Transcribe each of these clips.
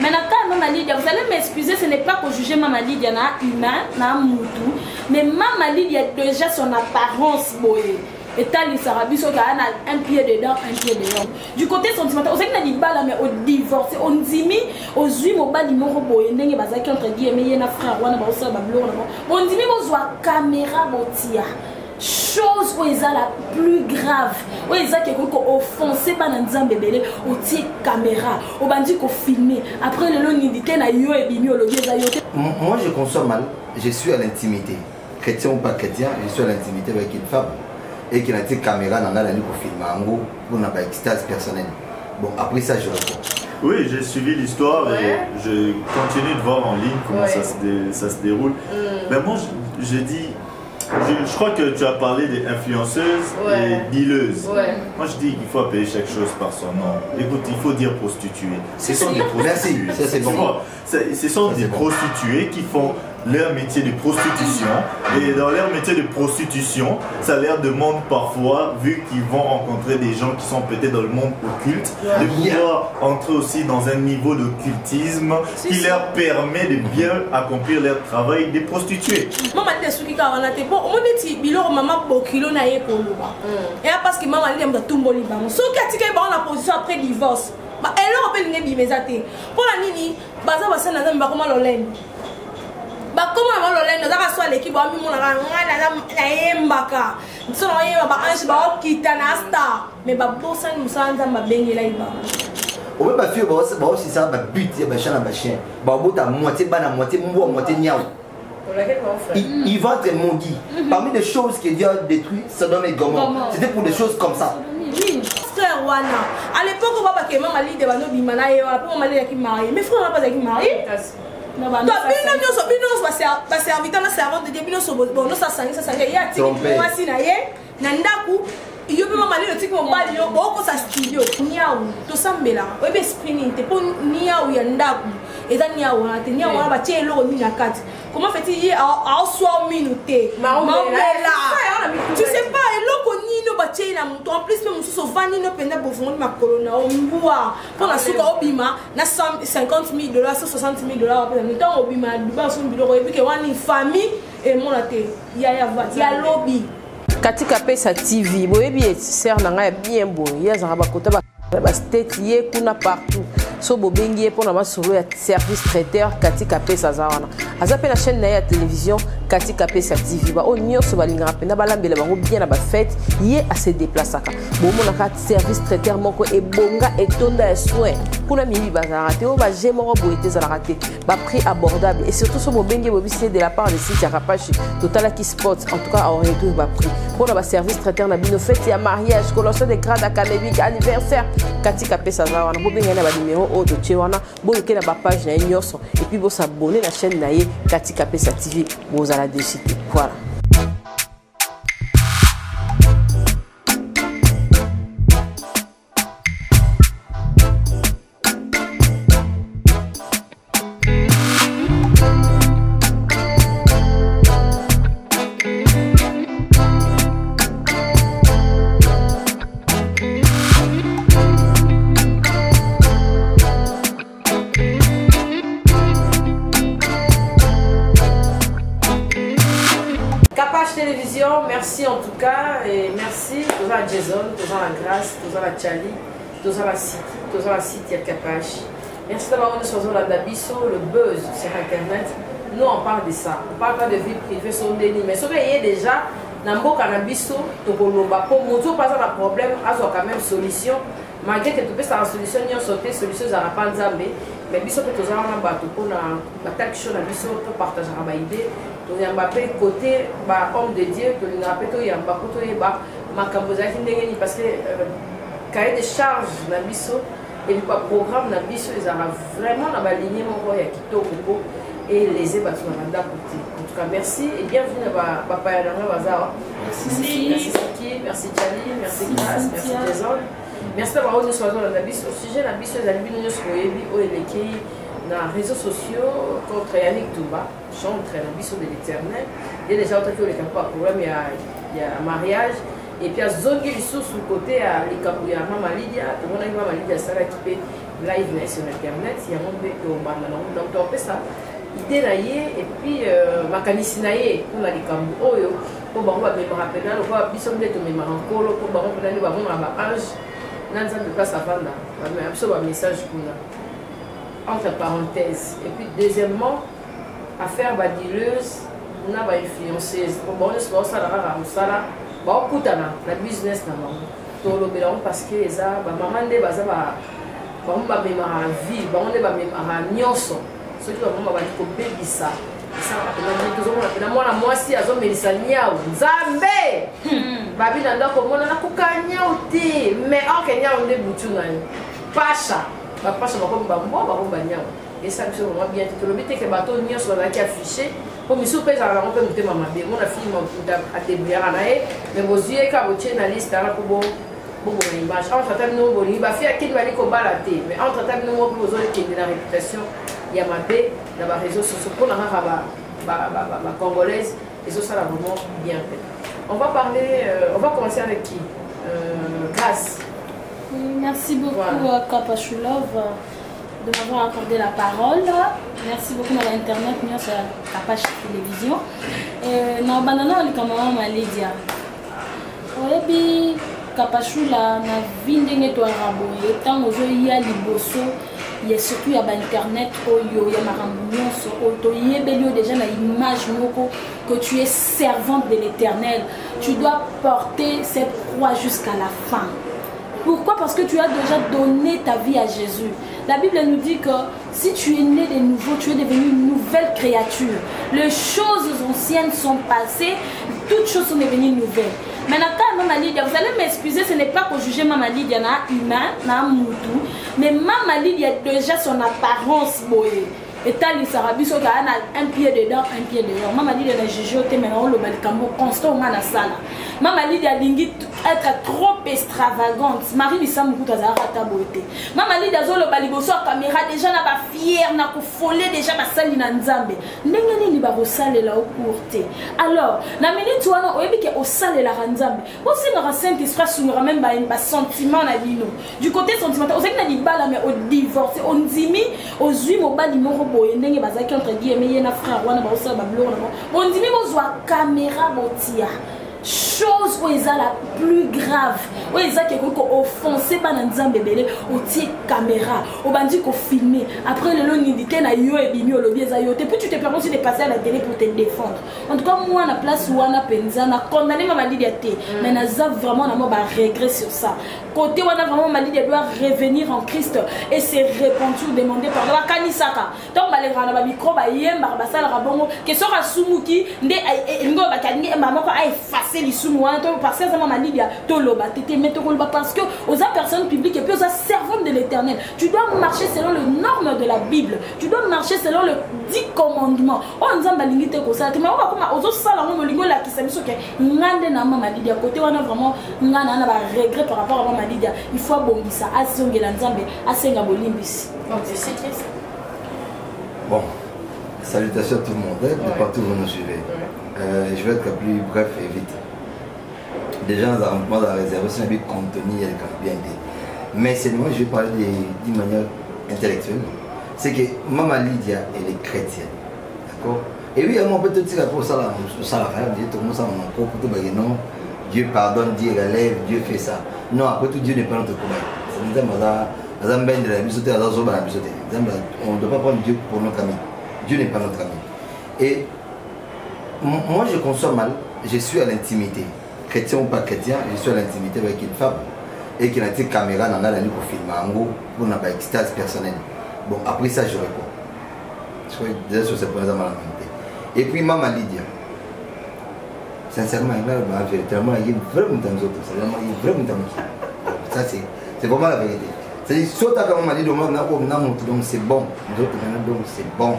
Maintenant, Maman Lydia, vous allez m'excuser, ce n'est pas pour juger Maman Lydia, na humain, na moutou. Mais Maman Lydia a déjà son apparence boye. Et tal, ça a un pied dedans, un pied dehors. Du côté sentimental, on sait qu'il y a des balles, mais au divorce, on dit, aux huit mots, on dit, on dit, entre guillemets, il y a un frère, on dit, on voit caméra, chose où ils ont la plus grave, où ils ont quelqu'un qui a offensé par un bébé, au tir caméra, au bandit qui a filmé. Après le long, il dit qu'il y a moi, je consomme mal, je suis à l'intimité. Chrétien ou pas chrétien, je suis à l'intimité avec une femme. Et qu'il a été caméra dans la nuit pour filmer en gros, pour une extase personnelle. Bon, après ça, je réponds. Oui, j'ai suivi l'histoire et je continue de voir en ligne comment ça se déroule. Mais moi, je dis, je crois que tu as parlé des influenceuses et billeuses. Moi, je dis qu'il faut appeler chaque chose par son nom. Écoute, il faut dire prostituées. Ce sont des prostituées. Merci, ça c'est bon. Ce sont des prostituées qui font leur métier de prostitution, et dans leur métier de prostitution, ça leur demande parfois, vu qu'ils vont rencontrer des gens qui sont peut-être dans le monde occulte, de pouvoir entrer aussi dans un niveau d'occultisme qui leur permet de bien accomplir leur travail des prostituées. Maman dit ce qui a été bon, on dit bilo maman bokilo na ye koloba. Et parce que maman dit tout mboli ba. So qui a la position après divorce. Bah elle on peut ngebi mesate. Pour la nini, baza basa na nzamba comment l'olène. Bah comment l'olène dans soit l'équipe ba mi mona na yembaka. So na yeba ba ange ba okitana star. Mais ba bossa musanza mabengela iba. On peut pas faire aussi ça, bah but, bah chien, bah chien. Bah au bout à moitié ban, à moitié mou, à moitié niaou. Il va être maudit. Parmi les choses qui Dieu a détruites, Sodome et Gomorrhe, c'était pour des choses comme ça. Frère Wana, à l'époque, on va pas que maman lit de Bano Bimana et on m'a dit qu'il marié. Mais frère, on n'a pas dit qu'il marié. Toi, bino va servir dans la servante de Dieu, bino so bon, ça sang, il y a tiki moi si na ye, nandaku. Il y a maman lit le tiki mon bal yo, beaucoup ça studio. Niaou, to sambela. Obe spinning, te pon niaou yandaku. Et dans niaou, te niaou ba tie lo ni na kat. Comment fait-il à soit minuté? Tu sais pas, et l'eau qu'on y no bâtit na mouton. En plus, même si on va ni no penda pour fondre ma colonne, on boit. Pour la souka obima, na 50 000 $, 160 000 $. Après, nous temps obima, du bas son bureau, et puis qu'on a une famille et mon athée. Il y a lobby. Katika Pesa TV, boye bien, sert na bien beau. Il y a un bakota ba state yé kuna partout. So bobengi pour na solo ya service traiteur Katika Pesa zawana. Azape la chaîne na ya télévision Katika Pesa TV ba o nyoso balinga pena balambela bango bien na ba fête yé a se déplaçaka. Bo mona ka service traiteur moko e bonga et tonda ya soin. Kuna mibi bazara te o ba jemoro boete za raté. Ba prix abordable et surtout so bobengi bobisi de la part de site Rapachi Total qui Sports en tout cas on retour ba prix. Pour na ba service traiteur na bino fête ya mariage, colossal de grade académique, anniversaire Katika Pesa zawana. Bobengi na ba numéro o de Tchewana, bon na ba page na nyoso et puis bo s'abonner la chaîne na ye Katika Pesa TV, bo za la décider. Voilà. Merci en tout cas et merci aux gens Jason, aux gens la Grâce, aux gens la Charlie, aux gens la City, aux gens la City à Capache. Merci d'avoir nous sur la Dabiso, le buzz sur internet. Nous on parle de ça, on parle pas de vie privée sur déni, mais ce qu'il y a déjà dans le Canabiso, pour moto pas un problème, a quand même solution. Malgré que tu peux faire solution, il y a sauté solution à la Panzambé, mais biso peut aux gens bateau pour la quelque chose à biso pour partager la idée. Donc il y a un côté homme de Dieu, il y a un côté parce que cahier de charge dans le biso et le programme dans le biso, ils ont vraiment aligné mon roi et les ébattus dans côté. En tout cas, merci et bienvenue à Papa Yadanga Bazar. Merci Siki, merci Charlie, merci Grace, merci Jason. Merci d'avoir eu sur la biso. Au sujet de la biso, les amis nous sont dans les réseaux sociaux contre Yannick Touba, chantre la biso de l'éternel. Il y a déjà autant que les capables problème, il y a un mariage. Et puis il y a Zongi sous le côté à l'Ikabouya, Maman Lydia, tout le monde a Maman Lydia, ça va équiper. live sur internet, il y a un peu de bandana. Donc tu as ça. Idée naïe et puis makanisi naïe pour la likambo oyo pour bango ba mémoire pénal pour bisom de mémoire encore pour bango pénal ba bango ba ange nan ça de place avant là mais absolument message kuna entre parenthèses et puis deuxièmement affaire badileuse on a ba influenceuse pour bango se ça la rara musala ba okutana na business na bango to lo bela parce que eza ba maman de baza ba bango ba mémoire vie bango de ba mémoire nyonso ceux qui ont dit que ça mwana mwasi azomelisa nyau nzambe babi na ndako mona nakoka nyau te mais oke nyau nde butu nani pasha bapasha bakomba mbo bakomba nyau esa biso vraiment bien tolobi te ke bato nyonso bazalaki affiché po misu mpe ezalaka nango mpe motema mabe mona filme adebuyaka na ye mais bozwi ye ka botie na liste ala po bobona image entre temps bino bolingi bafi akini bali kobala te mais entre temps bino moko bozokende na réputation il y a ma baie dans les réseaux sociaux pour la congolaise et ça ça vraiment bien fait. On va parler, on va commencer avec qui? Grâce. Merci beaucoup Kapachulov de m'avoir accordé la parole. Merci beaucoup à l'internet, nous sur la page télévision. Non banana on est comme maman Lydia. Oyebi Kapachula na vindenge to arabo etant ozo ya liboso. Il y a surtout il y a internet il y a marambunyonso auto yebelio déjà na image moko que tu es servante de l'Éternel. Tu dois porter cette croix jusqu'à la fin. Pourquoi? Parce que tu as déjà donné ta vie à Jésus. La Bible nous dit que si tu es né de nouveau, tu es devenu une nouvelle créature. Les choses anciennes sont passées, toutes choses sont devenues nouvelles. Maintenant, quand Maman Lydia, vous allez m'excuser, ce n'est pas pour juger Maman Lydia, humain, mais Maman Lydia a déjà son apparence boyée. Et tali sarabi so ka na un pied dedans un pied dehors. Maman Lydia na juger te maintenant le balkambo constant na sala. Maman Lydia dingi être trop extravagante. Marie Lisa mukuta za rata boité. Maman Lydia zo le baliboso caméra déjà na ba fier na ko foler déjà ba sali na nzambe. Ndenge nini ba rosale la okurte. Alors, na minute wana oyebi ke osale la nzambe. Aussi na Saint-Esprit sungura même ba sentiment na bino. Du côté sentimental, osaki na libala mais au divorce, on dimi ozui mobali moko ndenge bazaki entre guillemets yena frère wana ba osala ba blog na on dimi bozwa caméra botia. Chose où est la plus grave, où est ce qui est offensé par Nzambe belé, au tie caméra, au bandit qu'on filme. Après le long indiqué na yo et bimi au lobby zayote, puis tu te permets aussi de passer à la télé pour te défendre. En tout cas moi à la place où on a penza, na condamné ma maladie d'été, mais na vraiment na moi ba regret sur ça. Côté où on a vraiment maladie doit revenir en Christ et se repentir, demander pardon. Kanisaka, donc ba les rana ba micro ba yemba ba sala rabongo, que sera sumuki, nde ngo ba kani maman ko ay face les sous parce que maman Lydia toloba tété metoloba parce que aux personnes publiques et puis aux servantes de l'Éternel tu dois marcher selon les normes de la Bible, tu dois marcher selon le 10 commandements. On nzamba lingite ko ça mais on va comme aux sala ngo lingo la kisabiso ke ngande na maman Lydia côté on a vraiment ngana na ba regret par rapport à maman Lydia. Il faut bongisa asongela nzambe asenga bolimbisi. Donc c'est triste. Bon, salutations à tout le monde, de partout où vous nous suivez. Je vais être plus bref et vite. Déjà, dans la réservation, il y a contenu, il y a bien dit. Mais c'est moi, je vais parler d'une manière intellectuelle. C'est que Maman Lydia, elle est chrétienne. D'accord? Et oui, on peut te dire pour ça, tout le monde s'en encore pour tout non. Dieu pardonne, Dieu relève, Dieu fait ça. Non, après tout, Dieu n'est pas notre commun. On ne doit pas prendre Dieu pour notre ami. Dieu n'est pas notre ami. Et moi, je conçois mal, je suis à l'intimité. Chrétien ou pas chrétien, je suis à l'intimité avec une femme. Et qui a une caméra dans la nuit pour filmer en gros, pour une extase personnelle. Bon, après ça, je réponds. Je crois que déjà sur ce point, ça m'a raconté. Et puis, Maman Lydia. Sincèrement, il y a vraiment dans les autres. Il y a vraiment dans ça, c'est vraiment la vérité. C'est-à-dire, soit tu as Maman Lydia, donc c'est bon. Nous autres, donc c'est bon.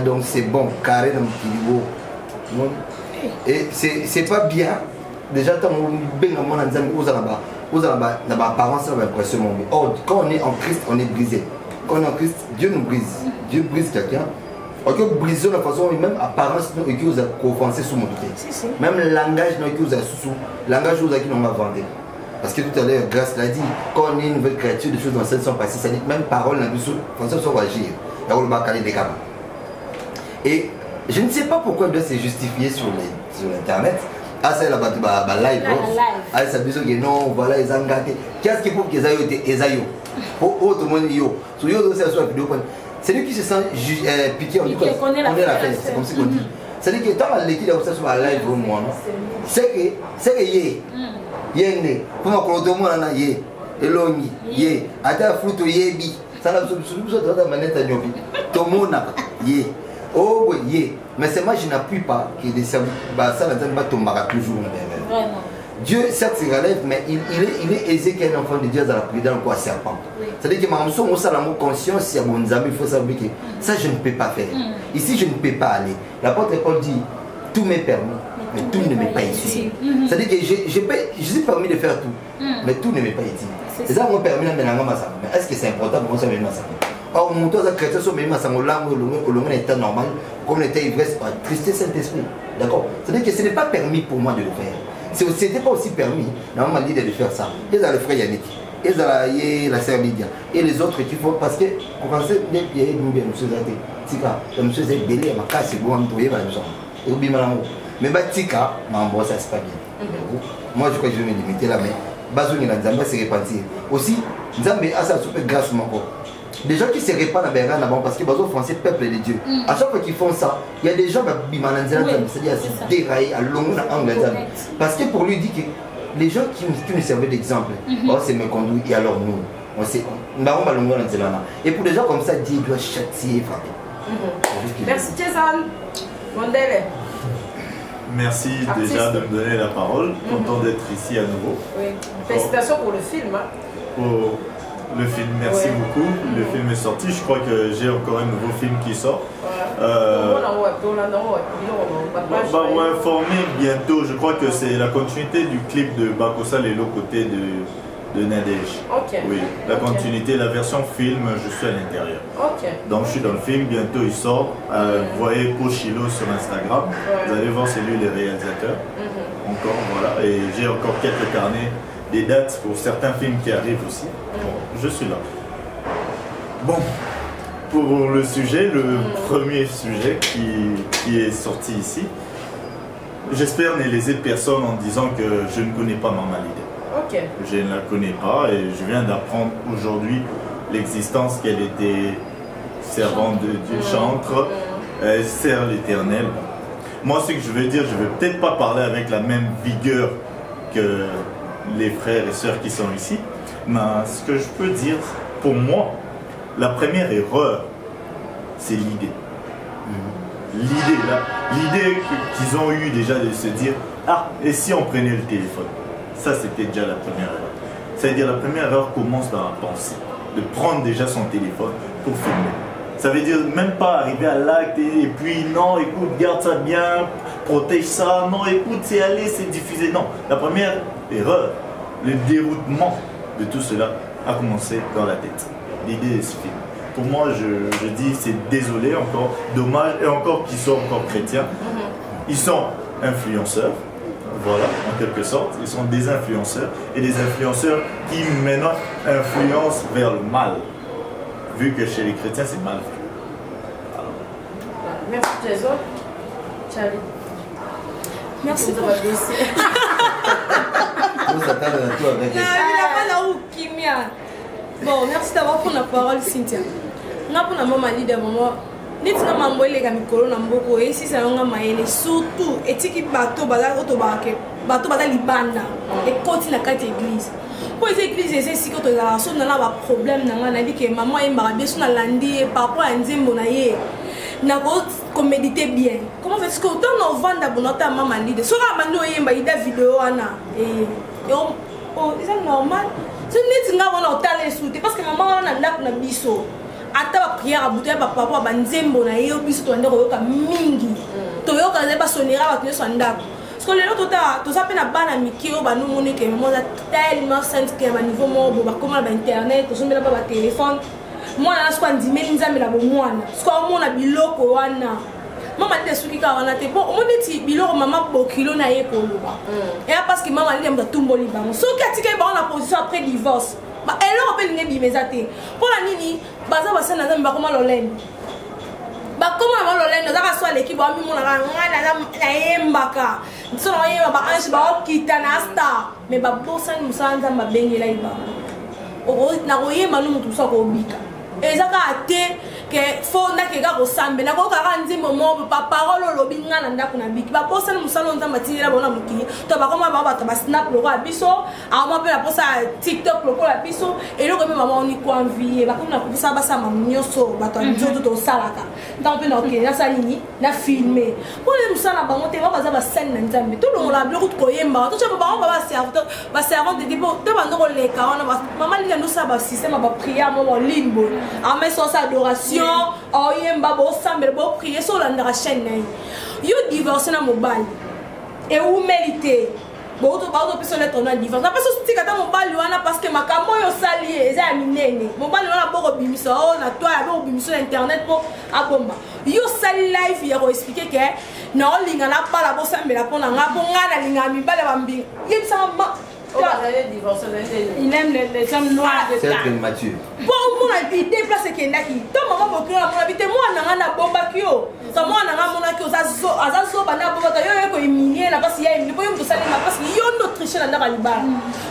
Donc c'est bon, carré dans le kilibo. Et c'est pas bien. Déjà, quand on a apparence, on a l'impression. Or, quand on est en Christ, on est brisé. Quand on est en Christ, Dieu nous brise. Dieu brise quelqu'un. On peut briser la façon, même apparence, nous avons offensé sous mon côté. Même langage, nous avons sous langage, nous avons vendu. Parce que tout à l'heure, Grâce l'a dit, quand on est une nouvelle créature, des choses dans celles sont passées, ça dit même parole, François soit agir. Il y a le calé des gamins. Et je ne sais pas pourquoi il doit se justifier sur l'internet. Ah, c'est la live. Ah, c'est bizarre que non, voilà, ils ont gâté. Qu'est-ce qu'il faut qu'ils aillent pour autre monde, sur yo, c'est lui qui se sent piqué, on dit quoi? On est la fête, c'est comme ça qu'on dit. C'est-à-dire que tant l'équipe a sur la live au moins, c'est que yé, yé, pour ma colotomo, on a yé, elongi, yé, à ta flûte, yé, bi, ça n'a absolument pas de manette à nyobi, tout le monde n'a pas, yé, oh, oui, mais c'est moi, je n'appuie pas que ça ne va tomber toujours. Vraiment. Dieu, certes, se relève, mais il est aisé qu'un enfant de Dieu dans la prudence quoi serpent. C'est-à-dire que ma maman, on a l'amour conscience, si à mon ami, il faut savoir que ça, je ne peux pas faire. Ici, je ne peux pas aller. L'apôtre Paul dit, tout m'est permis, mais tout ne m'est pas ici. C'est-à-dire que je suis permis de faire tout, mais tout ne m'est pas ici. C'est ça, on permis de me mais est-ce que c'est important pour moi, ça me met ça? Or, mon toit, ça crée ça, mais ça me l'a au état normal, comme l'état ivresse, tristesse Saint-Esprit. D'accord? C'est-à-dire que ce n'est pas permis pour moi de le faire. Ce n'était pas aussi permis, normalement, de faire ça. Ils ont le frère Yannick, ils ont la sœur Lydia, et les autres qui font parce que, pour penser, les pieds, nous, monsieur Zate, Tika, monsieur Zate, Belé, ma casse, c'est bon, on trouve, et oublie ma langue. Mais Tika, ma bosse, ça c'est pas bien. Moi, je crois que je vais me limiter là, mais Bazouni, la Nzamba se répandir. Aussi, Nzambé a sa super grâce, mon corps. Des gens qui se répandent à Berlin là-bas parce que les Français, peuple de Dieu. À chaque fois qu'ils font ça, il y a des gens qui c'est-à-dire à se dérailler à l'onglet en parce que pour lui dire que les gens qui nous servaient d'exemple, c'est me conduit et alors nous, on sait, et pour des gens comme ça, Dieu doit châtier et frapper. Merci Jason. Mondele. Merci déjà de me donner la parole, content d'être ici à nouveau. Oui. Félicitations pour le film. Pour le film, merci beaucoup. Le film est sorti, je crois que j'ai encore un nouveau film qui sort. On va informer bientôt, je crois que c'est la continuité du clip de Bakosa Lelo côté de Nadej. Oui, la continuité, la version film, je suis à l'intérieur. Donc je suis dans le film, bientôt il sort. Vous voyez Pochilo sur Instagram, vous allez voir c'est lui le réalisateur. Encore, voilà, et j'ai encore quelques carnets, des dates pour certains films qui arrivent aussi. Bon, je suis là. Bon, pour le sujet, le premier sujet qui est sorti ici, j'espère ne léser personne en disant que je ne connais pas Maman Lydé. Je ne la connais pas et je viens d'apprendre aujourd'hui l'existence qu'elle était servante de Dieu, chantre, elle sert l'Éternel. Moi, ce que je veux dire, je ne vais peut-être pas parler avec la même vigueur que les frères et sœurs qui sont ici, mais ce que je peux dire, pour moi, la première erreur, c'est l'idée. L'idée qu'ils ont eue déjà de se dire, ah, et si on prenait le téléphone? Ça, c'était déjà la première erreur. C'est-à-dire, la première erreur commence dans la pensée, de prendre déjà son téléphone pour filmer. Ça veut dire même pas arriver à l'acte et puis non, écoute, garde ça bien, protège ça, non, écoute, c'est aller, c'est diffuser. Non, la première erreur, le déroutement de tout cela a commencé dans la tête. L'idée de ce film. Pour moi, je dis, c'est désolé encore, dommage, et encore qu'ils soient encore chrétiens. Ils sont influenceurs, voilà, en quelque sorte. Ils sont des influenceurs, et des influenceurs qui maintenant influencent vers le mal. Vu que chez les chrétiens, c'est mal vu. Merci Jason. Charlie. Merci pour bon, merci d'avoir pris la parole, Cynthia. Nga pour la maman Lydie, maman. Ni tu n'as pas envoyé les micros dans beaucoup et si c'est un maïle surtout et tu qui bateau bazar autobarqué bateau bazar libanda et continue à quatre églises. Pour les églises c'est si que tu as son là un problème n'a dit que maman est marabé sur la lundi et papa a dit mon aïe n'a pas méditer bien. Comment fait-ce que autant on vend d'abord notre maman Lydie sur la mano et m'a idée vidéo ana et c'est normal. Tu n'es pas en hôtel souté parce que maman a un biso. Ata ba prière à bouteille ba papa ba nzembo na yo biso to ndeko yoka mingi. To yoka ze ba sonera ba to sondako. Parce que les autres to ça pe na bana mikio ba nous moni que maman a tellement sainte que ba niveau mo ba comment ba internet to somela ba téléphone. Moi na so ndimeli nzambe la bo mwana. Parce que mona biloko wana. maman Lide souki ka wana te bon on dit biloko maman bokilo na ye koloba et parce que maman Lide mta tumboli bango so katika ba na position après divorce ba elo pe linge bimezate pour la nini baza basana nzambe bakoma lolendo bakoma na lolendo zaka so l'équipe ba mi mona na yembaka so na yemba ba ange ba okita na star mais ba bosa ni musanza mabengela iba o na koyemba no mutu so ko bika ezaka ate que faut nakeka kosambe nako kaka nzimbo mo pa parole lobi ngana ndako na biki ba posa ni musalo nzamba tira bona mukini to ba koma ba ba snap loko abiso a ma pe la posa TikTok loko la biso et loko me mama oni ko envier ba kona ko sa ba sa mamnyoso ba to nzoto to salaka donc pe na ok na salini na filmer pour les musala ba ngote ba za ba scène na nzambe to lo la bloko ko yemba to cha ba ba servant de dépôt to ba ndoko leka wana mama linga no sa ba système ba prière mo limbo a met son adoration oh yemba bo sambe bo prier sur la chaîne yo divorce na mobile et où mériter bo to ba to personne ton divorce na personne tika ta mobile wana parce que makambo yo salier eza minene mobile wana bo bimisa oh na toi bo bimisa internet po abomba yo sali live ya ko expliquer que na linga na pala bo sambe la pona nga bo ngana linga mi bala bambi yebisa ma il aime les hommes noirs de c'est très mature. Bon, mon habité déplace Kendaki. Toi, maman, mon habité, moi, on a un bomba qui yo. Ça, moi, on a un monaki aux azo, bana, bomba, yo, yo, minier, la passe, il y a une poème de salir, la passe, yo, notre tricher, la nabaliba.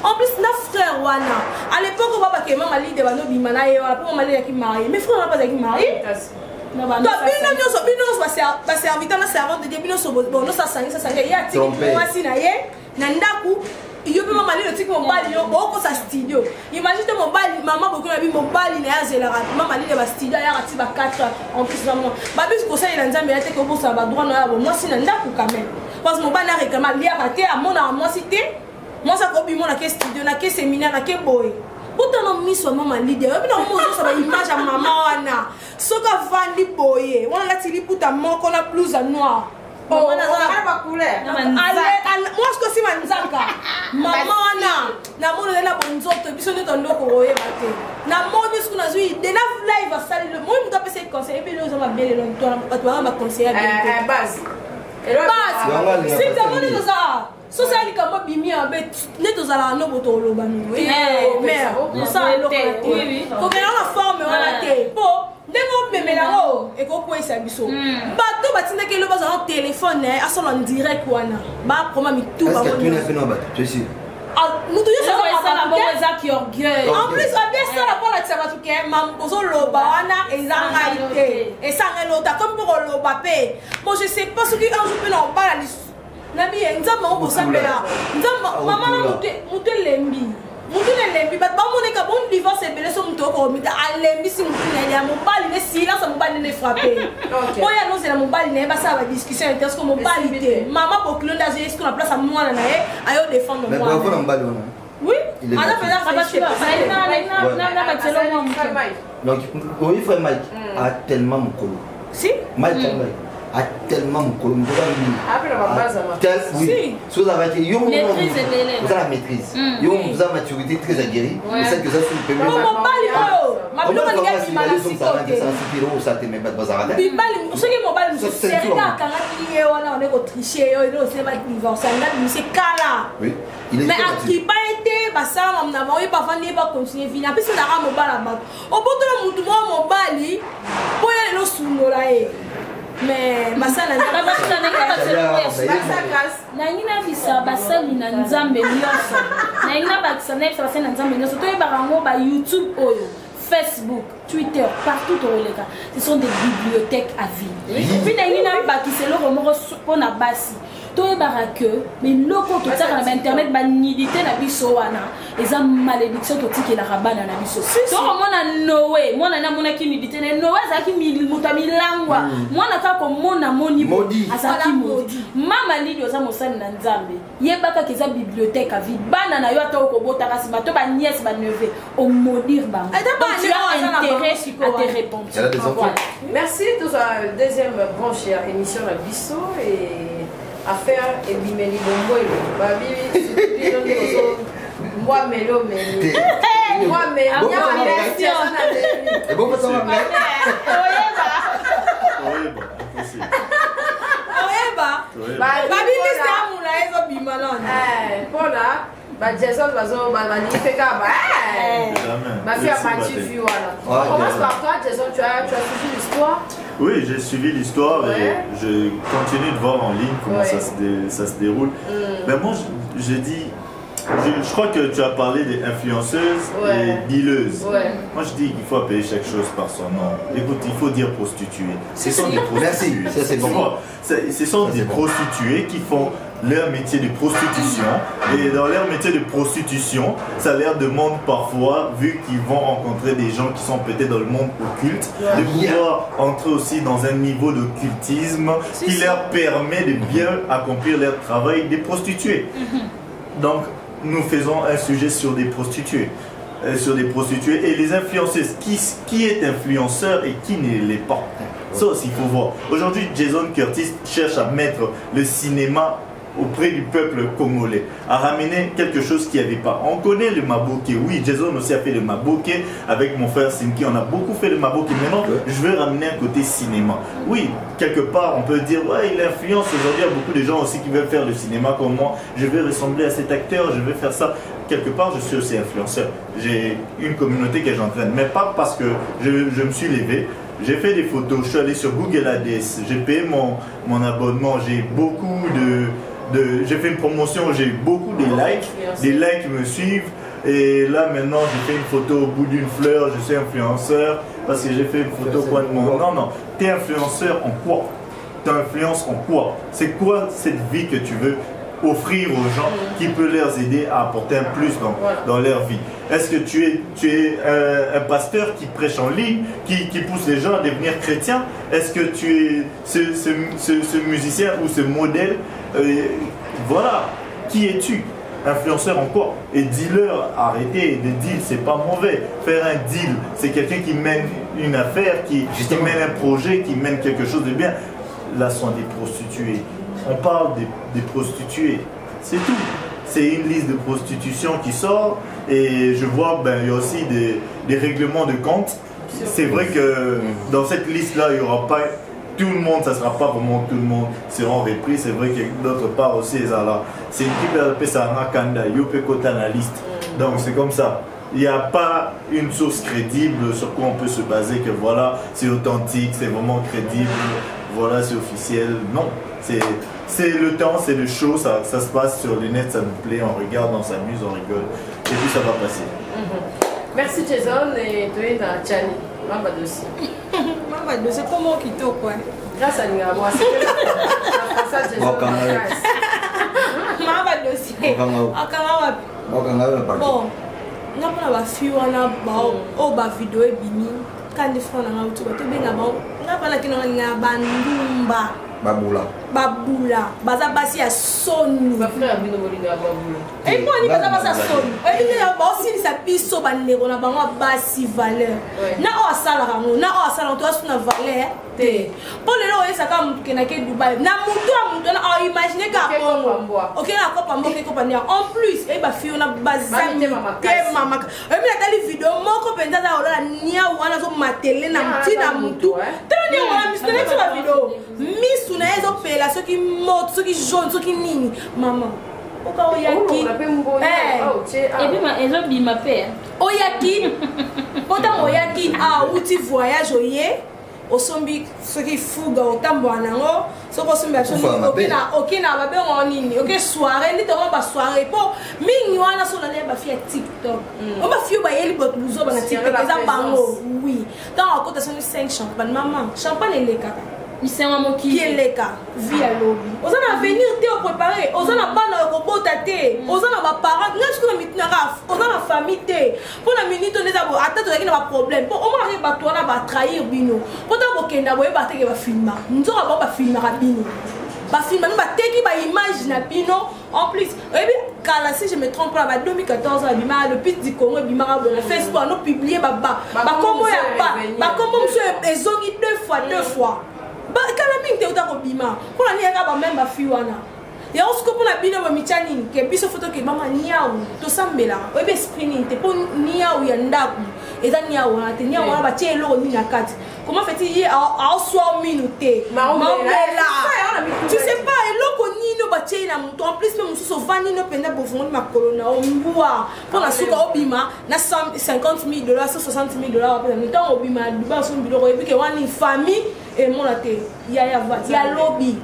En plus, notre frère, Wana, à l'époque, on va pas que maman lit de Bano Bimana, et pour maman lit qui marie. Mes frères, on n'a pas qui marie. Toi, bino, va servir dans la servante de début, bon, non, ça, il y a un moi, si, nandaku. Yo pe mama le tik mobile yo boko sa studio imagine mobile maman boko na bi mobile na yazela mama le ba studio ya rati ba 4 en plus maman ba bis ko sa ila nzambe ya te ko bosa ba droit na bo moi si na ndaku quand même parce que mobile na réclama lia raté à mon moi cité moi ça ko bi mon na ke studio na ke séminaire na ke boy pourtant no miso mama leader yo bi na mo so ba image ya mama wana soka vandi boye wana lati li puta moko na blouse noire. Oh, moi je suis manzaka. Maman na mon na bonzoto biso ne tondo ko oyebate. Na mon disque na zui de na live va salir le monde ka pese conseiller pe les hommes bien longtemps ba ba conseiller bien. Base. Base. Si ta mon de ça. So ça li kamo bimi abe ne to zala no boto lo banu. Mais ça lo ko. Ko ke na forme wala te. Po Demo memelao et ko kwesa biso. Bato batinda ke lo baza en téléphone a son en direct wana. Ba comment mi tout ba. Est-ce que tu n'as fait non ba? Tu sais. Ah, nous tous ça la bonne qui orgueil. En plus on bien ça la pour la tsaba tout ke mam bozo lo ba wana ezangalité. Et ça ngelo ta comme pour lo ba pe. Bon je sais pas ce qui un jour peut en parler. Nabi nzamba on bosa pe là. Nzamba maman na muté lembi. Mutune lembi bat ba mone ka bon divorce e bele so mutoko mita alembi si mutune ya mobali ne silence mobali ne frapper. Oya no c'est la mobali ne ba ça va discussion interne parce que mobali te maman bokilo ndazo est-ce qu'on a place à moi na nae ayo défendre moi. Mais pourquoi on mobali on? Oui. Alors peut-être ça va chez donc oui frère Mike a tellement mon colo. Si Mike a tellement mon colo. Après la base oui. Sous la maîtrise, vous avez la maîtrise. Vous avez la maturité très aguerrie. Vous savez que ça c'est le premier. Mais à qui pas été, ça on n'a pas vendu pas continuer venir. Puis c'est la mobile là-bas. Au bout de mon mobile, pour aller au sous là. Mais basala nangina bisa basali na nzambe nyonso nangina bakisa na basali na nzambe nyonso to ebarango ba YouTube oyo Facebook, Twitter, partout au Lega. Ce sont des bibliothèques à vie. Et puis nangina bakisa lo romoro pona basi to ebarake mais loko to tsaka na internet ba nidité na biso wana eza malédiction to tikela rabana na biso to mona Noé mona na mona ki nidité na Noé za ki muta milangwa mona ka ko mona moni azaki modi mama lidi oza mosali na nzambe yebaka keza bibliothèque à vie bana na yo ata ko bota kasi bato ba nièce ba neveu au maudire bango donc tu as intérêt à te répondre. Merci pour la deuxième branche émission la biso et affaire et bimeli bombo et babi moi melo mais moi mais bon babimisa amula ezobima nani mpona Jason balifeka bafia matifi wana. Commence par toi Jason, tu as suivi l'histoire? Oui, j'ai suivi l'histoire et je continue de voir en ligne comment ça se déroule. Mais moi je dis, je crois que tu as parlé des influenceuses et dealeuses. Moi je dis qu'il faut appeler chaque chose par son nom. Écoute, il faut dire prostituées. Ce sont des prostituées. Merci, ça c'est bon. Ce sont des prostituées qui font leur métier de prostitution, et dans leur métier de prostitution, ça leur demande parfois, vu qu'ils vont rencontrer des gens qui sont peut-être dans le monde occulte, de pouvoir entrer aussi dans un niveau d'occultisme qui leur permet de bien accomplir leur travail des prostituées. Donc nous faisons un sujet sur des prostituées. Et les influenceuses, qui est influenceur et qui ne l'est pas. Ça aussi il faut voir. Aujourd'hui Jason Curtis cherche à mettre le cinéma auprès du peuple congolais, à ramener quelque chose qu'il n'y avait pas. On connaît le Maboké, oui, Jason aussi a fait le Maboké avec mon frère Sinki, on a beaucoup fait le Maboké. Maintenant, je veux ramener un côté cinéma. Oui, quelque part, on peut dire, ouais, il influence. Aujourd'hui, il y a beaucoup de gens aussi qui veulent faire le cinéma comme moi. Je vais ressembler à cet acteur, je vais faire ça. Quelque part, je suis aussi influenceur. J'ai une communauté que j'entraîne, mais pas parce que je me suis levé. J'ai fait des photos, je suis allé sur Google Ads, j'ai payé mon abonnement, j'ai beaucoup j'ai fait une promotion, j'ai beaucoup de likes, des likes qui me suivent, et là maintenant j'ai fait une photo au bout d'une fleur, je suis influenceur parce que j'ai fait une photo quoi de mon... Non, t'es influenceur en quoi? T'influences en quoi? C'est quoi cette vie que tu veux offrir aux gens qui peut leur aider à apporter un plus dans leur vie? Est-ce que tu es un pasteur qui prêche en ligne, qui pousse les gens à devenir chrétiens? Est-ce que tu es ce musicien ou ce modèle? Voilà, qui es-tu? Influenceur en quoi? Et dealer, arrêtez, de deal c'est pas mauvais. Faire un deal, c'est quelqu'un qui mène une affaire, qui mène un projet, qui mène quelque chose de bien. Là ce sont des prostituées. On parle des prostituées, c'est tout. C'est une liste de prostitution qui sort, et je vois il y a aussi des règlements de compte. C'est vrai que dans cette liste-là, il n'y aura pas tout le monde, ça ne sera pas vraiment tout le monde seront repris. C'est vrai que d'autre part aussi, c'est une qui appelle ça Rakanda, Yope Kota la liste. Donc c'est comme ça. Il n'y a pas une source crédible sur quoi on peut se baser, que voilà, c'est authentique, c'est vraiment crédible, voilà, c'est officiel. Non, c'est le temps, c'est le show, ça se passe sur les nets, ça nous plaît, on regarde, on s'amuse, on rigole, et puis ça va passer. Merci Jason, et tu es dans Tchani, Mamba Dossi. Mamba Dossi, comment qui t'ouvre quoi? Grâce à Ningabo, c'est que la façade Jason. Mamba Dossi. Bon, n'a pas la fille, on a ba vidéo et bini, quand les frères n'ont pas tout, n'a pas la qui n'a bandumba. Babula, baza basi ya sonu. Ba frère bino molinga babula. Et moi ni baza basi ya sonu. Et il y a aussi sa biso bandeko na bango basi valeur. Na o asala rango, na o asala to asuna valeur te. Pour le lo esa ka mutu na ke Dubai. Na mutu na imaginer ka Congo. OK na ko pambo ke ko pania. En plus, e ba fi ona bazami te mama. Et mi na tali vidéo moko penza za ola nia wana zo matele na mtina mutu. Tani wana misene ba vidéo. Misu na ezo pela ceux qui montent, ceux qui jaunent, ceux qui nini. Maman. Oka oyaki. Et puis ma ezo bi ma père. Oyaki. Pota oyaki a outi voyage oye. Osombi ceux qui fuga otambo anango. Soko sombi achoni okina babe nini. OK soirée ni to ba soirée po mingi wana so na ba fi TikTok. On ba fi ba yeli bot buzo ba na TikTok eza bango. Oui. Dans à côté son 5 champagne maman. Champagne les kaka. Il s'est un mot qui est le cas via lobby. Aux en venir te préparer, aux en pas na robot tate, aux en ba parents, n'est-ce que na mitna raf, aux en la famille te. Pour la minute on est d'abord attendre qu'il y a pas problème. Pour on arrive ba toi na ba trahir bino. Pour ta bokenda boye ba te ke ba filma. Nous on ba filma bino. Ba filma ba te ki ba image na bino. En plus, et bien car si je me trompe pas, en 2014 bima le pit du Congo bima na Facebook on a publié ba comment ya ba comment monsieur ezongi deux fois. Kala mingi te utako bima. Kuna ni yaka ba memba fiwana. Ya usko pona bino ba michani ke biso photo ke mama niawu to sambela. Obe screening te pon niawu ya ndaku. Eza niawu na te niawu ba chelo ni na kati. Comment fait-il a soit minute? Mamela. Tu sais pas eloko batie na moto en plus même mosusu ovandi no mpenza bovongoli makolo na ombwa mpona suka obima na 50 000 $, 160 000 apesa ntango obima ya dubai oso biloko oyebi ke wani famille emona te ya lobi.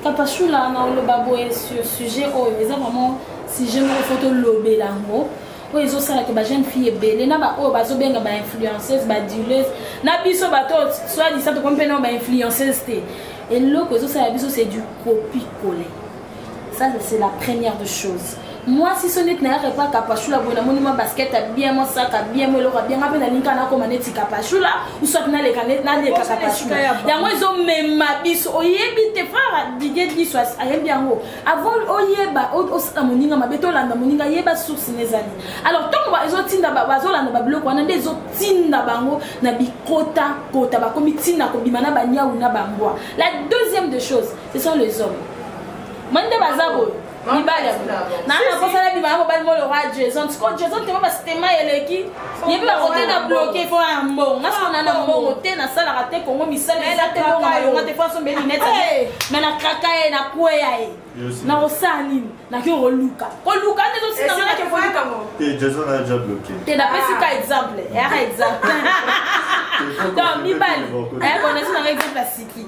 Kapashula na oloba boye sur sujet oyo eza vraiment sujet moko foto lobela yango oyo ezosalaka bajeune fille ebele na baoyo bazobenga bainfluenceuse badileuse na biso bato soit disa tokomi mpe na bainfluenceuse te eloko ezosala biso c'est du copie-coller. Ça c'est la première des choses. Moi si ce n'est pas Kapashula boye namoni ma basket bien mon sac bien mo eloko bien ngape na linka na koma neti Kapashula ou soit na le Kapashula yango ezomema biso oyebi te frère Didier Diso ayembi yango avant oyeba osala moninga mabe tolanda moninga yeba source nezali alors tongo ezotinda bazolanda babiloko wana nde ezotinda bango na bikota kota bakomi tinda kobima na banyau na bambwa. La deuxième des choses ce sont les hommes mande bazabo Nibali nana posala bima mobali mo le roi Jason ko Jason te ba sistema eleki yebi ba côté na bloquer pour un bon ngaso na mbongo te na sala raté Kongo misala eza te bongo malonga te façon beli net mais na kraka e na kuya e na osani na ki oluka ne zo sina na ke foluka et Jason a déjà bloqué te da pesi ka exemple ya exemple donc Nibali connaissez un exemple siki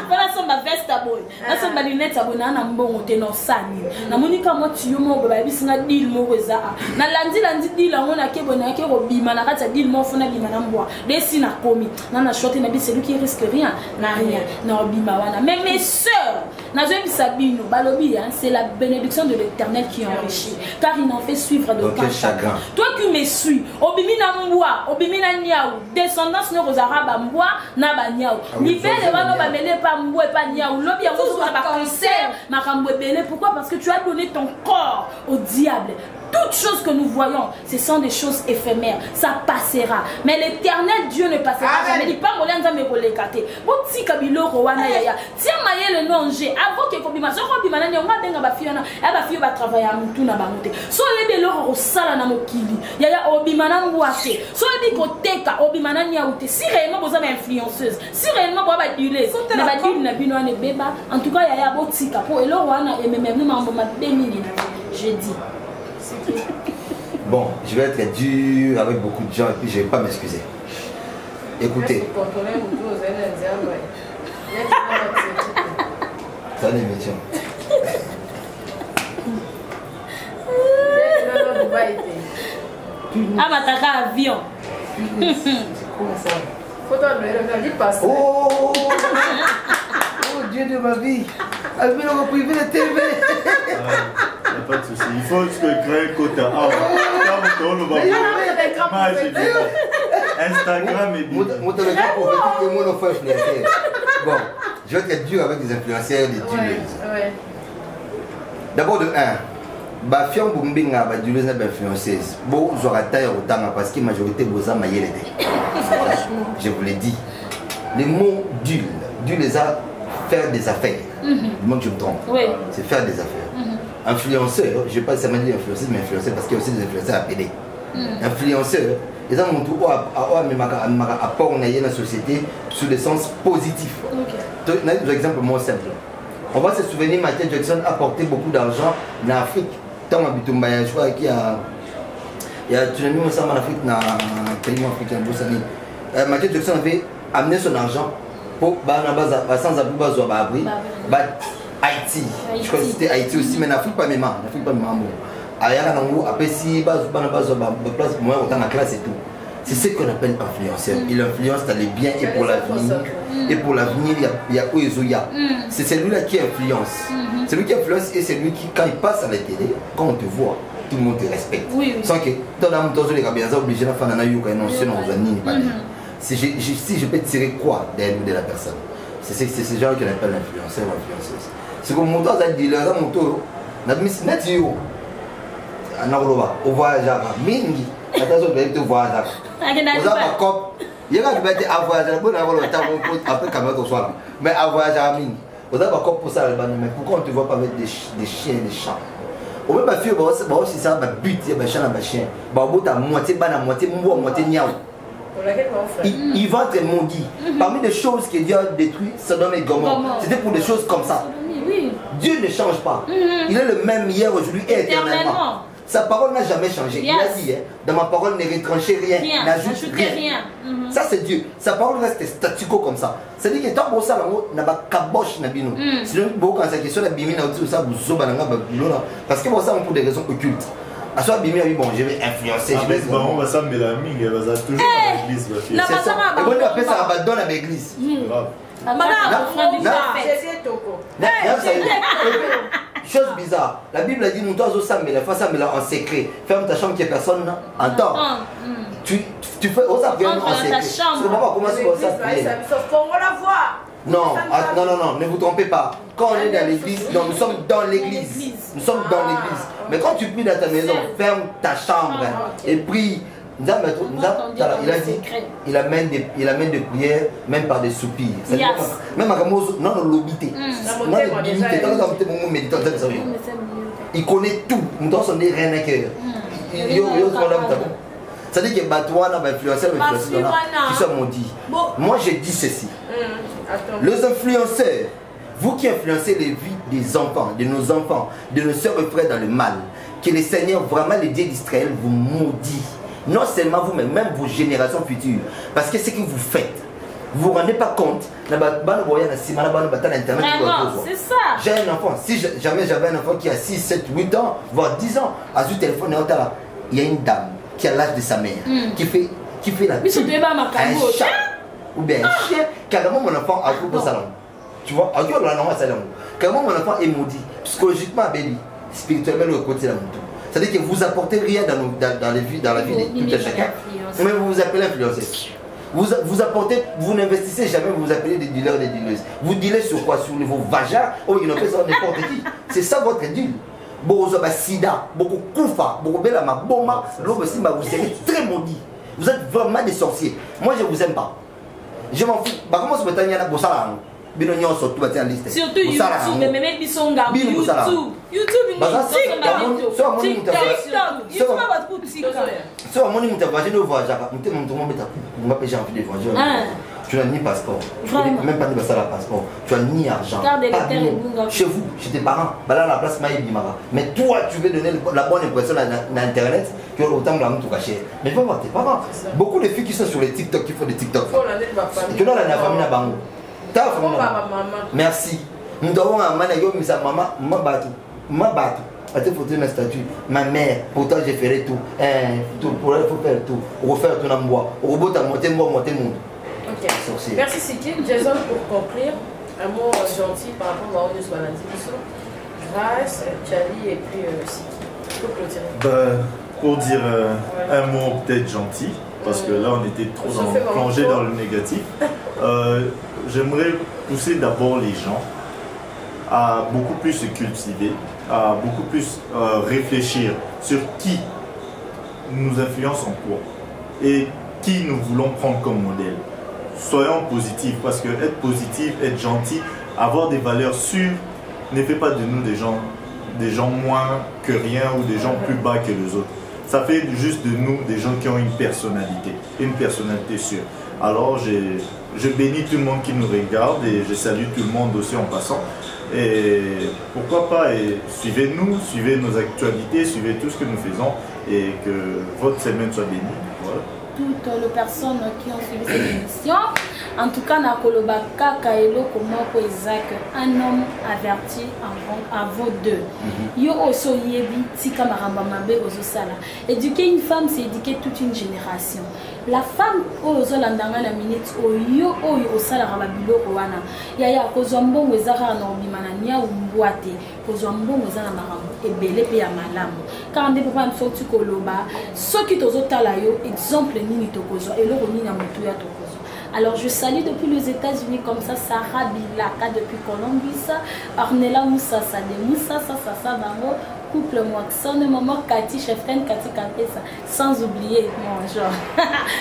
voilà son ba veste boy na son ba lunette boy na mbongo te no sani na monika mo tiyo mo ba bisinga deal mo kweza na landi deal ngo na ke bona ke robima na kata deal mo funa bima na mbwa desi na komi na shorte na bi celui qui risque rien na rien na robima wana mais mes sœurs na zo bisabino balobi c'est la bénédiction de l'Éternel qui enrichit car il n'en fait suivre de aucun chagrin. Toi qui me suis obimi na mbwa obimi na niaou descendance no kozaraba mbwa na ba niaou libele wana ba mele pa mbwa pa niaou lobi yango so ba concert makambo ebele. Pourquoi? Parce que tu as donné ton corps au diable. Toutes choses que nous voyons, ce sont des choses éphémères. Ça passera. Mais l'Éternel Dieu ne passera jamais. Il dit pas molenza me kolekate. Boti kabilo rowana yaya. Tiens maye le nonge. Avant que kobima so kobima na nyonga benga ba fiona. E ba fio ba travailler à mutu na bangote. So lebe lo rosala na mokili. Yaya obima na ngwase. So lebi koteka obima na nyaute. Si réellement vous avez influenceuse, si réellement vous avez dileuse, na ba dile na bino ane beba. En tout cas yaya botika po elo wana et même mambo ma bemini na. Je dis. Bon, je vais être dur avec beaucoup de gens et puis je ne vais pas m'excuser. Écoutez. C'est une émission. Ah, ma taka avion. Oh, oh Dieu de ma vie. Alvin, on va priver la TV. Pas de souci, il faut créer un quota. Instagram et bon, je vais être dur avec des influenceurs, des dileuses. D'abord de 1, bah fion bumbinga bah dileuse na influenceuse. Bon, j'aurai taille au temps parce que la majorité de vos amis je vous l'ai dit. Les mots dul les a faire des affaires. Du moment que je me trompe, c'est faire des affaires. Influenceur, je ne sais pas si ça m'a dit influenceur, mais influenceur parce qu'il y a aussi des influenceurs appelés. Influenceur, ils ont montré à apport dans la société sous le sens positif. Un exemple moins simple. On va se souvenir que Michael Jackson a apporté beaucoup d'argent en Afrique. Tant je crois qu'il y a tu l'as mis ensemble en Afrique, dans le pays africain. Michael Jackson avait amené son argent pour sans abri. Haïti, je crois que c'était Haïti aussi, mais n'Afrique pas même. Après, si place moi autant la classe et tout. C'est ce qu'on appelle influenceur. Il influence dans les biens et pour l'avenir. Et pour l'avenir, il y a Oezoya. C'est celui-là qui influence. Celui qui influence et celui qui, quand il passe à la télé, quand on te voit, tout le monde te respecte. Sans que ton âme, ton les gars, obligé de faire un aïe ou un ancien, si je peux tirer quoi de la personne. C'est ce genre qu'on appelle l'influenceur ou influenceuse. C'est comme mon temps, ça dit, là, mon tour, net yo. Au voyageur, mingi, attention, vous allez te voyager. Vous avez un cop, il y a un peu à voyager, bon, après, quand même, au soir. Mais à voyager, mingi. Vous avez un cop pour ça, mais pourquoi on ne te voit pas avec des chiens et des chats? On peut pas faire, c'est ça, but, il y a un chien, un chien. Bah, au bout, à moitié, moitié, moitié, niaou. Ils vont être maudits. Parmi les choses que Dieu a détruites, Sodome et Gomorrhe, c'était pour des choses comme ça. Dieu ne change pas. Il est le même hier, aujourd'hui et éternellement. Sa parole n'a jamais changé. Il a dit, dans ma parole ne retranchez rien, n'ajoute rien. Ça c'est Dieu. Sa parole reste statu quo comme ça. C'est-à-dire que tant que ça, on a pas caboche na bino. Sinon beaucoup quand ça question la bimi na ça vous zoba na babylone parce que ça pour des raisons occultes. À soi bimi oui bon, je vais influencer, je vais on va ça mélaming, elle va toujours dans l'église. C'est ça. Et on appelle ça abandon à l'église. Chose bizarre, la Bible a dit nous dois s'amener en secret. Ferme ta chambre que personne n'entend. Tu fais aux prier en secret. C'est pas comment ça prier. Non, ne vous trompez pas. Quand on est dans l'église, non, nous sommes dans l'église. Nous sommes dans l'église. Mais quand tu pries dans ta maison, ferme ta chambre et prie. Il a dit, il amène des prières, même par des soupirs. Même à non, l'obité. Il connaît tout. Nous devons sonner rien à cœur. C'est-à-dire que Batouana va influencer qui sont maudits. Moi, je dis ceci. Les influenceurs, vous qui influencez les vies des enfants, de nos enfants, de nos soeurs et frères dans le mal, que le Seigneur, vraiment le Dieu d'Israël, vous maudit. Non seulement vous, mais même vos générations futures. Parce que ce que vous faites, vous ne vous rendez pas compte. C'est ça. J'ai un enfant. Si jamais j'avais un enfant qui a 6, 7, 8 ans, voire 10 ans, à ce téléphone, il y a une dame qui a l'âge de sa mère, qui fait la pub, un chat ou bien un chien. Carrément, mon enfant a tout au salon. Tu vois, carrément, mon enfant est maudit. Psychologiquement, spirituellement, le côté de la moto. C'est-à-dire que vous n'apportez rien dans la vie de tout un chacun, mais vous vous appelez influenceur. Vous apportez, vous n'investissez jamais, vous vous appelez des dealers et des dealeuses. Vous dealez sur quoi? Sur vos vagins? Oh, ils n'ont pas ça n'importe qui. C'est ça votre deal. Beaucoup de sida, beaucoup de koufa, beaucoup de ma bomba, vous serez très maudits. Vous êtes vraiment des sorciers. Moi, je ne vous aime pas. Je m'en fous. Comment se peut-il y a surtout YouTube, mais tu n'as ni passeport, même pas ni passeport, tu n'as ni argent. Chez vous, chez tes parents, la place mais toi tu veux donner la bonne impression dans Internet que autant de tout caché. Mais va voir tes parents. Beaucoup de filles qui sont sur les TikTok qui font des TikTok. Que dans la famille Bango. Merci. Nous devons amener maman, ma mère, pourtant j'ai fait tout. Pour elle, il faut faire tout. Refaire tout dans le bois. Robot à monter monde. Ok. Merci Siki. Jason, pour conclure, un mot gentil par rapport à l'audience maladie. Grâce, Charlie et puis Siki. Pour clôturer. Pour dire un mot peut-être gentil, parce que là on était trop plongé dans le négatif. J'aimerais pousser d'abord les gens à beaucoup plus se cultiver, à beaucoup plus réfléchir sur qui nous influence en quoi et qui nous voulons prendre comme modèle. Soyons positifs, parce que être positif, être gentil, avoir des valeurs sûres ne fait pas de nous des gens moins que rien ou des gens plus bas que les autres. Ça fait juste de nous des gens qui ont une personnalité sûre. Alors je bénis tout le monde qui nous regarde et je salue tout le monde aussi en passant. Et pourquoi pas, suivez-nous, suivez nos actualités, suivez tout ce que nous faisons et que votre semaine soit bénie. Voilà. Toutes les personnes qui ont suivi cette émission, en tout cas, Nakolobaka Kaelo Komoko Isaac, un homme averti avant d'eux. Yo oso yebi tika maramba mabe ozo sala. Éduquer une femme, c'est éduquer toute une génération. La femme ozo landanga na minute oyo osala rababilo wana. Yaya kozwa mbongo ezaka na obimana nia umbwate, kozwa mbongo ezana marambo ebele pe ya malamu. Car ndé papa mfo tu koloba, soki tozo tala yo exemple nini tokozwa eloko nini na mutu ya tokozwa. Alors je salue depuis les États-Unis comme ça, Sarah Bilaka depuis Colombie, Ornella Moussassa de Moussassa Bango, couple Moixon, maman Cathy, chef-reine Cathy Kapesa, sans oublier mon genre.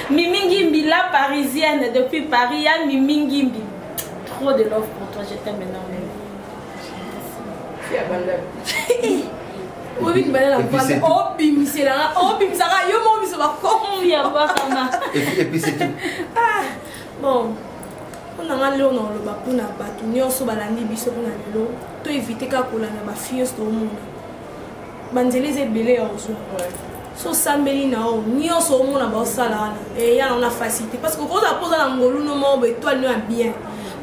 Mimingimbi, la parisienne depuis Paris, à Mimingimbi. Trop de love pour toi, je t'aime énormément. Oui, mais la voix. Oh, bim, c'est là. Oh, bim, ça va. Yo, mon, ça va comme. Et puis c'est tout. Bon. On a allé au nom le bapou na batu. Ni on se balani biso pour na lelo. To éviter qu'à coller na ba fios to monde. Banzeli c'est belé en soi. So sambeli na o. Ni on se monde na ba sala na. Et ya on a facilité parce que quand on pose na ngolu no mo étoile no bien.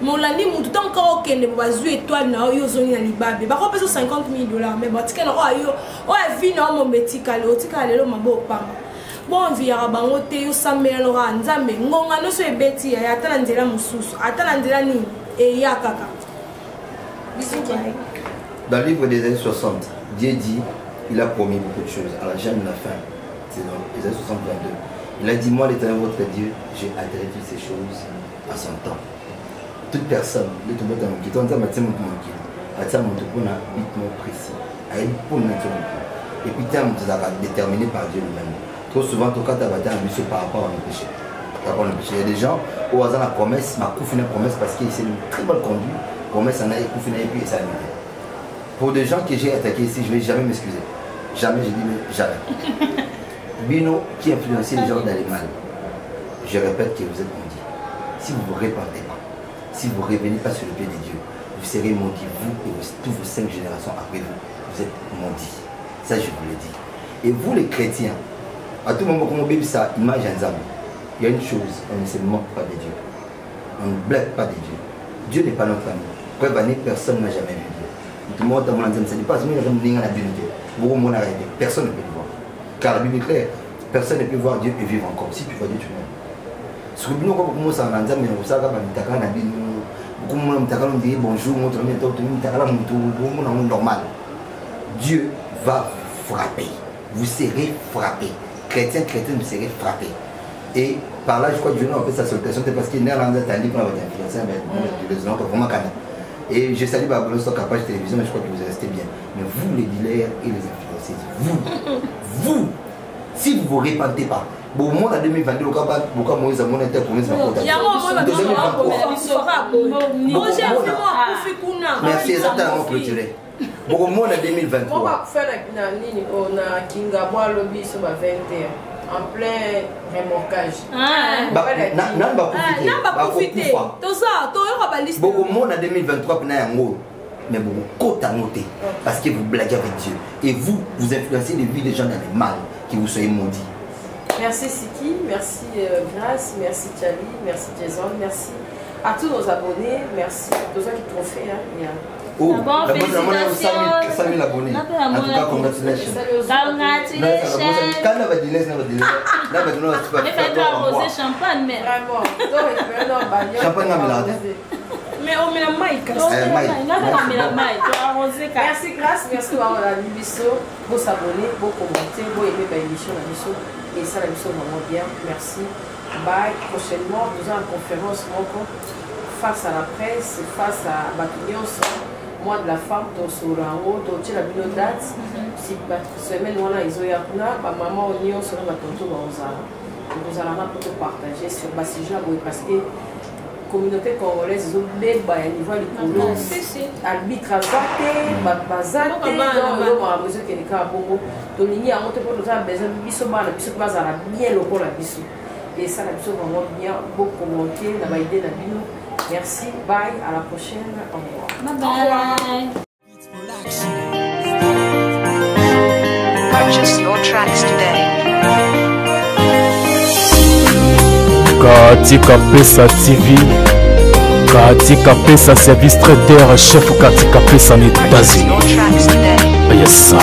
Mon landi mon tout encore okende ba zu étoile na yo zoni na libabe. Ba ko peso $50,000 mais ba tikela o ayo. O avi na mo metikale o tikale lo mabo pamba. Bon via bango te yo sambela lo ga nzambe ngonga no so ebeti ya atala nzela mususu atala nzela ni e ya kaka. Dans le livre des années 60, Dieu dit, il a promis beaucoup de choses à la jamais la fin. C'est dans les années 60-22. Il a dit, moi l'Éternel votre Dieu, j'ai altéré toutes ces choses à son temps. Toute personne, le tout dans mon qui tombe dans ma tête mon qui a ça mon tout pour un rythme précis, à une pour et puis terme déterminé par Dieu lui-même. Trop souvent, quand tu as battu un monsieur par rapport à nos péchés. Il y a des gens au hasard la promesse, ma couffe une promesse parce qu'il s'est très mal conduit. Promesse en a couffe et puis ça a mis. Pour des gens que j'ai attaqués ici, je ne vais jamais m'excuser. Jamais, je dis mais jamais. Bino qui influençait les gens dans les mal. Je répète que vous êtes maudits. Si vous ne vous répandez pas, si vous ne revenez pas sur le pied de Dieu, vous serez maudits, vous et tous vos 5 générations après vous. Vous êtes maudits. Ça, je vous le dis. Et vous, les chrétiens, à tout moment, comme on dit ça, image en Zambie, il y a une chose, on ne se moque pas de Dieu. On ne blague pas de Dieu. Dieu n'est pas notre ami. Preuve année, personne n'a jamais vu Dieu. Tout le monde a dit, ça ne dit pas, personne ne peut le voir. Car la Bible est claire, personne ne peut voir Dieu et vivre encore. Si tu vois Dieu, tu meurs. Ce que nous avons commencé à dire, mais vous savez, bonjour, normal. Dieu va frapper. Vous serez frappés. Chrétiens, vous serez frappés. Et par là, je crois que Dieu n'a pas fait sa salutation, parce qu'il n'est pas en train de influencer. Et je salue Babylone sur la page télévision, mais je crois que vous restez bien. Mais vous, les dealers et les influenceurs, vous, si vous ne vous répandez pas, bon, moi en 2022, pourquoi Moïse a mon interpromesse merci exactement pour tirer. Bon, moi en 2023. On va faire on a Kingabwa lobby sur 21 en plein remorquage. Beaucoup de monde en 2023 mais beaucoup côte à noter parce que vous blaguez avec Dieu et vous influencez les vies des gens dans le mal qui vous soyez maudits. Merci Siki, merci Grace, merci Charlie, merci Jason, merci à tous nos abonnés, merci à tous ceux qui t'ont fait. Oh, félicitations. 5 000 abonnés. En tout cas, congratulations. Quand on va dire, champagne, mais champagne, mais on met la maille. Merci, Grace, merci à la Bibiso, vos abonnés, vos commentaires, vos aimer l'émission, et ça, la mission vraiment bien. Merci. Bye. Prochainement, nous avons une conférence face à la presse, face à Batunios. Mois de la femme, tu as la date. Si la semaine, ils ont eu ma maman, on y a sur la tonton, nous allons pour te partager sur le sujet parce que la communauté congolaise, ils ont des niveau de couleurs. Arbitre à Zate, Bazate, mesure qui est le cas à Bongo. Donc, il y a un autre pour nous avoir besoin de Bissoba, la Bissoba, bien le pour la Bissou. Et ça, la Bissou vraiment bien, beaucoup commenter, la idée de Bino. Merci, bye, à la prochaine, au revoir. Bye bye. Purchase your tracks today. Katika Pesa TV, Katika Pesa Service Trader, chef Katika Pesa en États-Unis. Yes, I.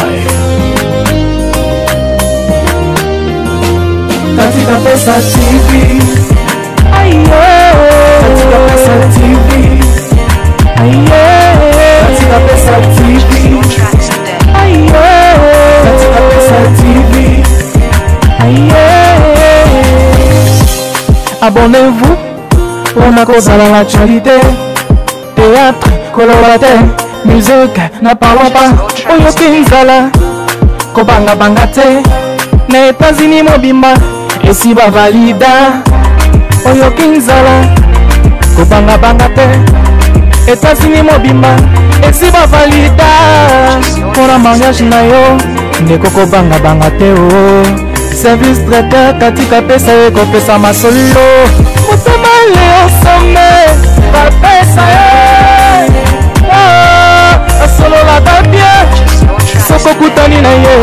Katika Pesa TV. Katika Pesa TV. Katika Pesa TV. Katika Pesa TV. Abonnez-vous pour ma cause à l'actualité. Théâtre, colorateur, musique, n'a parlons pas. Oyo Kinzala, Kobanga Bangate, na États-Unis mobimba, et si va valida. Oyo Kinzala, Kobanga Bangate, États-Unis mobimba, et si va valida. Pour la mariage na yo. ndeko kobanga banga te o service traiteur katika pesa ye kopesa masolo motema leo some bapesa ye asololaka bien soko kutani na ye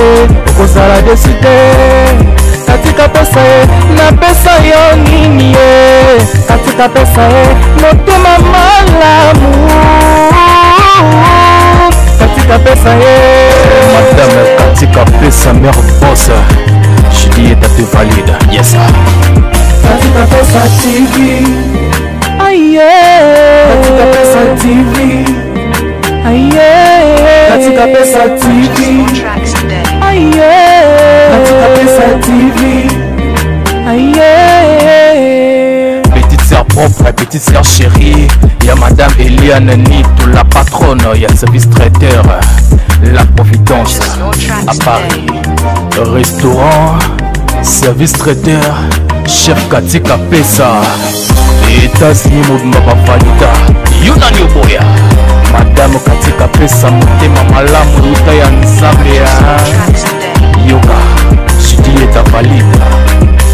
okozala desi te katika pesa ye napesa yo nini ye katika pesa ye motema malamu katika pesa ye madame katika pesa mère boss Juliette te valide yes katika pesa TV aye katika pesa TV aye katika pesa TV aye katika pesa TV aye petite sœur propre petite sœur chérie y'a madame Eliane Nito la patronne y'a service traiteur la Providence à Paris restaurant service traiteur chef katika pesa États-Unis mobimba bavalida yunani oboya madame katika pesa motema malamu luta ya nzambe ya yoka Juliette valida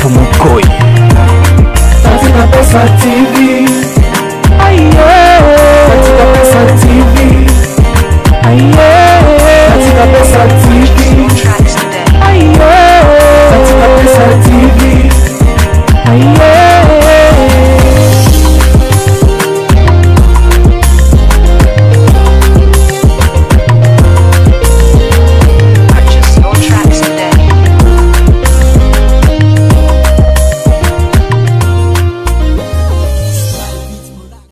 fumukoi katika pesa TV aye katika pesa TV aye katika pesa TV